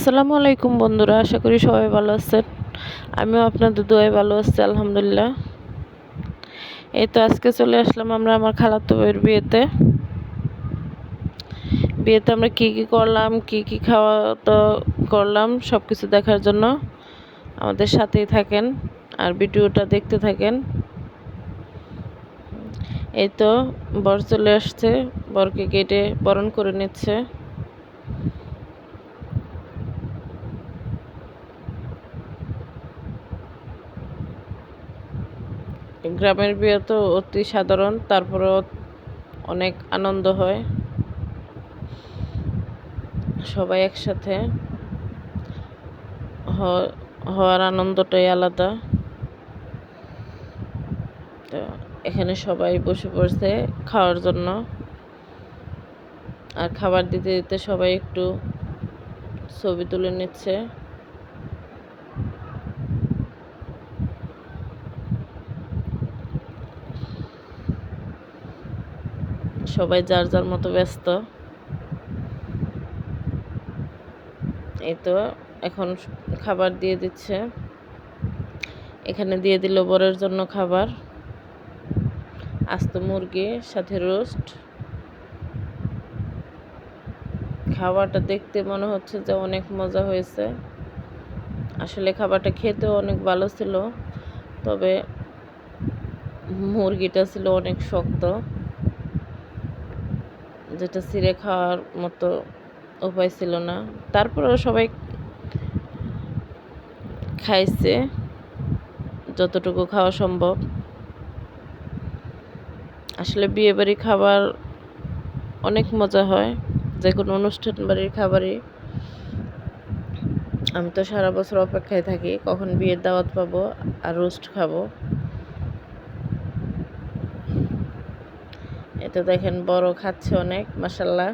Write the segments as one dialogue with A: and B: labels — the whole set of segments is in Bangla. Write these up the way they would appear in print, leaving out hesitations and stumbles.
A: আসসালামু আলাইকুম বন্ধুরা, আশা করি সবাই ভালো আছেন। আমিও আপনাদের দোয়ায় ভালো আছি, আলহামদুলিল্লাহ। এই তো আজকে চলে আসলাম আমরা আমার খালাতো ভাইয়ের বিয়েতে। আমরা কি কি করলাম, কি কি খাওয়া দাওয়া করলাম, সব কিছু দেখার জন্য আমাদের সাথেই থাকেন আর ভিডিওটা দেখতে থাকেন। এই তো বর চলে আসছে, বরকে গেটে বরণ করে নিচ্ছে। গ্রামের বিয়ে তো অতি সাধারণ, তারপরেও অনেক আনন্দ হয়, সবাই একসাথে হওয়ার আনন্দটাই আলাদা। তো এখানে সবাই বসে পড়ছে খাওয়ার জন্য, আর খাবার দিতে দিতে সবাই একটু ছবি তুলে নিচ্ছে। সবাই যার যার মতো ব্যস্ত। এই তো এখন খাবার দিয়ে দিচ্ছে। এখানে দিয়ে দিল বরের জন্য খাবার, আস্ত মুরগি সাথে রোস্ট। খাবারটা দেখতে মনে হচ্ছে যে অনেক মজা হয়েছে। আসলে খাবারটা খেতেও অনেক ভালো ছিল, তবে মুরগিটা ছিল অনেক শক্ত, যেটা ছিঁড়ে খাওয়ার মতো উপায় ছিল না। তারপরেও সবাই খাইছে যতটুকু খাওয়া সম্ভব। আসলে বিয়েবাড়ি খাবার অনেক মজা হয়, যে কোনো অনুষ্ঠান বাড়ির খাবারই। আমি তো সারা বছর অপেক্ষায় থাকি কখন বিয়ের দাওয়াত পাবো আর রোস্ট খাবো। এটা দেখেন বড় খাচ্ছে অনেক, মাশাল্লাহ।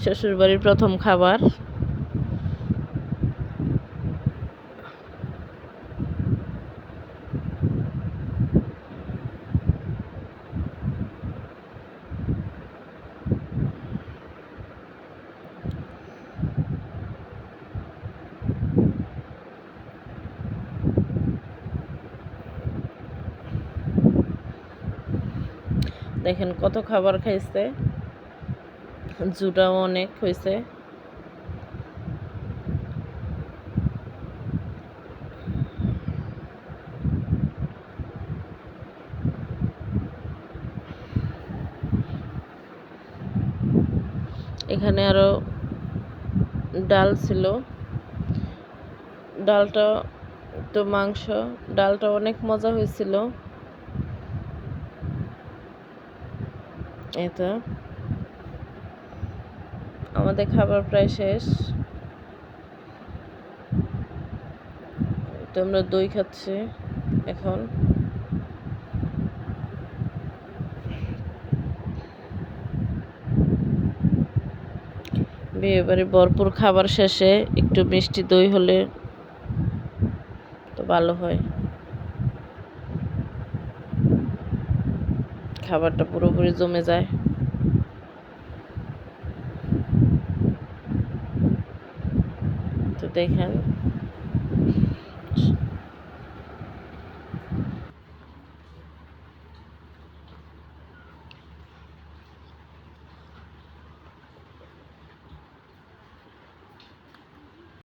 A: শ্বশুর বাড়ির প্রথম খাবার। দেখেন কত খাবার খাইছে, জুটাও অনেক হয়েছে। এখানে আরো ডাল ছিল, ডালটা তো মাংস, ডালটা অনেক মজা হয়েছিল। এটা আমাদের খাবার প্রায় শেষ। তো আমরা দই খাচ্ছি এখন। বিয়েবাড়ি ভরপুর খাবার শেষে একটু মিষ্টি দই হলে তো ভালো হয়, খাবারটা পুরোপুরি জমে যায়। তো দেখেন